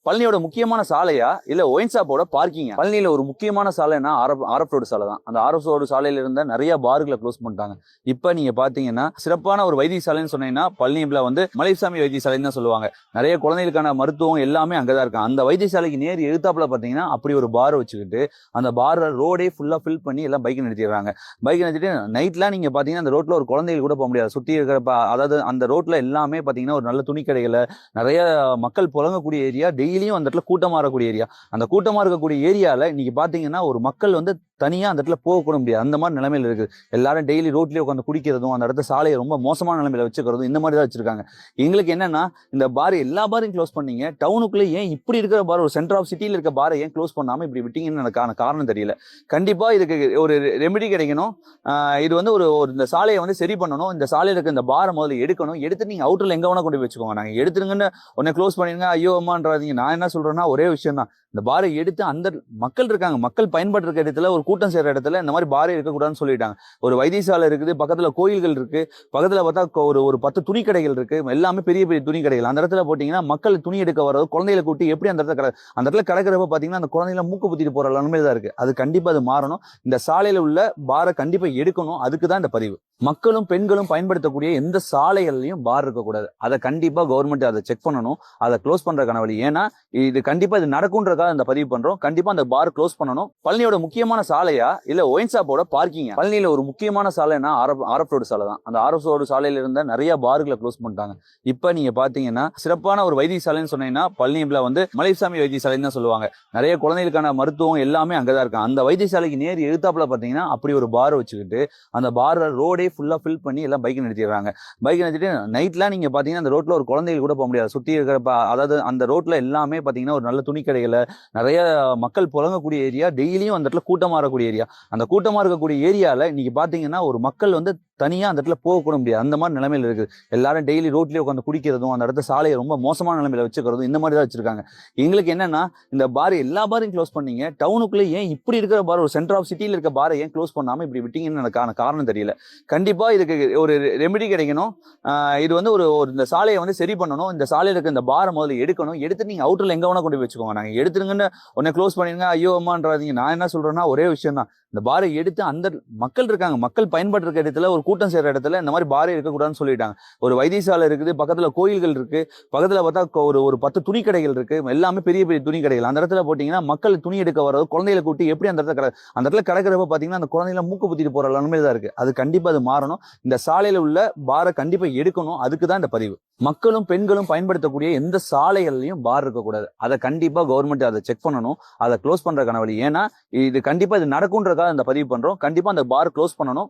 பழனியோட முக்கியமான சாலையா இல்ல ஒயின் ஷாப்போட பார்க்கிங்கா? பழனியில ஒரு முக்கியமான சாலைன்னா ஆர்எஃப் ரோடு சாலை தான். அந்த ஆர்எஃப் ரோடு சாலையில இருந்த நிறைய பார்களை க்ளோஸ் பண்ணிட்டாங்க. இப்ப நீங்க பாத்தீங்கன்னா சிறப்பான ஒரு வைத்தியசாலைன்னு சொன்னீங்கன்னா பழனியில வந்து மலைசாமி வைத்தியசாலைன்னு தான் சொல்லுவாங்க. நிறைய குழந்தைகளுக்கான மருத்துவம் எல்லாமே அங்கதான் இருக்கு. அந்த வைத்தியசாலைக்கு நேர் எதிர்த்தாப்புல பாத்தீங்கன்னா அப்படி ஒரு பார் வச்சுக்கிட்டு அந்த பார் ரோடே ஃபுல்லா ஃபில் பண்ணி எல்லாம் பைக் நிறுத்திடுறாங்க. பைக் நிறுத்திட்டு நைட்லாம் நீங்க பாத்தீங்கன்னா அந்த ரோட்ல ஒரு குழந்தைகள் கூட போக முடியாது. சுத்தி இருக்கிற அதாவது அந்த ரோட்ல எல்லாமே பாத்தீங்கன்னா ஒரு நல்ல துணி கடைகளை நிறைய மக்கள் புழங்கக்கூடிய ஏரியா, டெய்லியும் அந்த இடத்துல கூட்டமா இருக்கக்கூடிய ஏரியா. அந்த கூட்டமா இருக்கக்கூடிய ஏரியால இன்னைக்கு பாத்தீங்கன்னா ஒரு மக்கள் வந்து தனியா அந்த இடத்துல போக கூட முடியாது. அந்த மாதிரி நிலைமையில இருக்கு. எல்லாரும் டெய்லி ரோட்லயே உட்காந்து குடிக்கிறதும் அந்த இடத்த சாலையை ரொம்ப மோசமான நிலைமையில வச்சுக்கிறதும் இந்த மாதிரி தான் வச்சிருக்காங்க. எங்களுக்கு என்னன்னா இந்த பார் எல்லா பாரையும் க்ளோஸ் பண்ணீங்க, டவுனுக்குள்ள ஏன் இப்படி இருக்கிற பார், ஒரு சென்டர் ஆஃப் சிட்டியில இருக்க பாரை ஏன் க்ளோஸ் பண்ணாம இப்படி விட்டீங்கன்னு எனக்கான காரணம் தெரியல. கண்டிப்பா இதுக்கு ஒரு ரெமெடி கிடைக்கணும். இது வந்து ஒரு இந்த சாலையை வந்து சரி பண்ணணும். இந்த சாலையில இருக்க இந்த பாரை முதல்ல எடுக்கணும். எடுத்து நீங்க அவுட்டர்ல எங்க வேணா கொண்டு போய் வச்சுக்கோங்க. நாங்க எடுத்துருங்கன்னு உடனே க்ளோஸ் பண்ணிருங்க ஐயோ அம்மான்றாதீங்க. நான் என்ன சொல்றேன்னா ஒரே விஷயம் தான், இந்த பாரை எடுத்து அந்த மக்கள் இருக்காங்க, மக்கள் பயன்பாட்டு இருக்க இடத்துல ஒரு கூட்டம் செய்யற இடத்துல இந்த மாதிரி பாரே இருக்கக்கூடாதுன்னு சொல்லிட்டாங்க. ஒரு வைத்தியசாலை இருக்குது, பக்கத்துல கோயில்கள் இருக்கு, பக்கத்துல பார்த்தா ஒரு 10 துணி கடைகள் இருக்கு, எல்லாமே பெரிய பெரிய துணி கடைகள். அந்த இடத்துல போட்டீங்கன்னா மக்கள் துணி எடுக்க வர்றது, குழந்தைகளை கூட்டி எப்படி அந்த இடத்துல கிடக்கிறப்ப பாத்தீங்கன்னா அந்த குழந்தைகளை மூக்கு புத்திட்டு போற நிலைமை தான் இருக்கு. அது கண்டிப்பா அது மாறணும். இந்த சாலையில உள்ள பாரை கண்டிப்பா எடுக்கணும். அதுக்குதான் இந்த பதிவு. மக்களும் பெண்களும் பயன்படுத்தக்கூடிய எந்த சாலைகள்லயும் பார் இருக்கக்கூடாது. அதை கண்டிப்பா கவர்மெண்ட் அதை செக் பண்ணணும். அதை க்ளோஸ் பண்றதுக்கான வழி. ஏன்னா இது கண்டிப்பா இது நடக்கும்ன்றதுக்காக இந்த பதிவு பண்றோம். கண்டிப்பா அந்த பார் க்ளோஸ் பண்ணணும். பழனியோட முக்கியமான சாலையா இல்ல ஒயின் ஷாப்போட பார்க்கிங்கா? பழனியில ஒரு முக்கியமான சாலைன்னா ஆர்எஃப் ரோடு சாலை தான். அந்த ஆர்எஃப் ரோடு சாலையில இருந்த நிறைய பார்களை க்ளோஸ் பண்ணிட்டாங்க. இப்ப நீங்க பாத்தீங்கன்னா சிறப்பான ஒரு வைத்தியசாலைன்னு சொன்னீங்கன்னா பழனியில வந்து மலைசாமி வைத்தியசாலைன்னு தான் சொல்லுவாங்க. நிறைய குழந்தைகளுக்கான மருத்துவம் எல்லாமே அங்கதான் இருக்கு. அந்த வைத்தியசாலைக்கு நேர் எதிர்த்தாப்புல பாத்தீங்கன்னா அப்படி ஒரு பார் வச்சுக்கிட்டு அந்த பார் ரோடே ஃபுல்லா ஃபில் பண்ணி எல்லாம் பைக் நிறுத்திடுறாங்க. பைக் நிறுத்திட்டு நைட்லாம் நீங்க பாத்தீங்கன்னா அந்த ரோட்ல ஒரு குழந்தைகள் கூட போக முடியாது. சுத்தி இருக்கிற அதாவது அந்த ரோட்ல எல்லாமே பாத்தீங்கன்னா ஒரு நல்ல துணி கடைகளை நிறைய மக்கள் புழங்கக்கூடிய ஏரியா, டெய்லியும் அந்த இடத்துல கூட்டமா இருக்கக்கூடிய ஏரியா. அந்த கூட்டமா இருக்கக்கூடிய ஏரியால இன்னைக்கு பாத்தீங்கன்னா ஒரு மக்கள் வந்து தனியா அந்த இடத்துல போக கூட முடியாது. அந்த மாதிரி நிலைமையில இருக்கு. எல்லாரும் டெய்லி ரோட்லயே உட்காந்து குடிக்கிறதும் அந்த இடத்த சாலையை ரொம்ப மோசமான நிலைமையில வச்சுக்கிறதும் இந்த மாதிரி தான் வச்சிருக்காங்க. எங்களுக்கு என்னன்னா இந்த பார் எல்லா பாரையும் க்ளோஸ் பண்ணீங்க, டவுனுக்குள்ள ஏன் இப்படி இருக்கிற பார், ஒரு சென்டர் ஆஃப் சிட்டியில இருக்க பாரை ஏன் க்ளோஸ் பண்ணாம இப்படி விட்டீங்கன்னு எனக்கான காரணம் தெரியல. கண்டிப்பா இதுக்கு ஒரு ரெமெடி கிடைக்கணும். இது வந்து ஒரு இந்த சாலையை வந்து சரி பண்ணணும். இந்த சாலையில இருக்க இந்த பாரை முதல்ல எடுக்கணும். எடுத்து நீங்க அவுட்டர்ல எங்க வேணா கொண்டு போய் வச்சுக்கோங்க. நாங்க எடுத்துருங்கன்னு உடனே க்ளோஸ் பண்ணிருங்க ஐயோ அம்மான்றாதீங்க. நான் என்ன சொல்றேன்னா ஒரே விஷயம் தான், இந்த பாரை எடுத்து அந்த மக்கள் இருக்காங்க, மக்கள் பயன்பாட்டு இருக்க இடத்துல ஒரு கூட்டம் செய்யற இடத்துல இந்த மாதிரி பாரே இருக்கக்கூடாதுன்னு சொல்லிட்டாங்க. ஒரு வைத்தியசாலை இருக்குது, பக்கத்துல கோயில்கள் இருக்கு, பக்கத்துல பார்த்தா ஒரு 10 துணி கடைகள் இருக்கு, எல்லாமே பெரிய பெரிய துணி கடைகள். அந்த இடத்துல போட்டீங்கன்னா மக்கள் துணி எடுக்க வர்றது, குழந்தைகளை கூட்டி எப்படி அந்த இடத்துல கிடக்கிறப்ப பாத்தீங்கன்னா அந்த குழந்தைகளை மூக்கு புத்திட்டு போற நிலைமை தான் இருக்கு. அது கண்டிப்பா அது மாறணும். இந்த சாலையில உள்ள பாரை கண்டிப்பா எடுக்கணும். அதுக்குதான் இந்த பதிவு. மக்களும் பெண்களும் பயன்படுத்தக்கூடிய எந்த சாலைகள்லயும் பார் இருக்கக்கூடாது. அதை கண்டிப்பா கவர்மெண்ட் அதை செக் பண்ணணும். அதை க்ளோஸ் பண்றதுக்கான வழி. ஏன்னா இது கண்டிப்பா இது நடக்கும்ன்றதுக்காக இந்த பதிவு பண்றோம். கண்டிப்பா அந்த பார் க்ளோஸ் பண்ணணும்.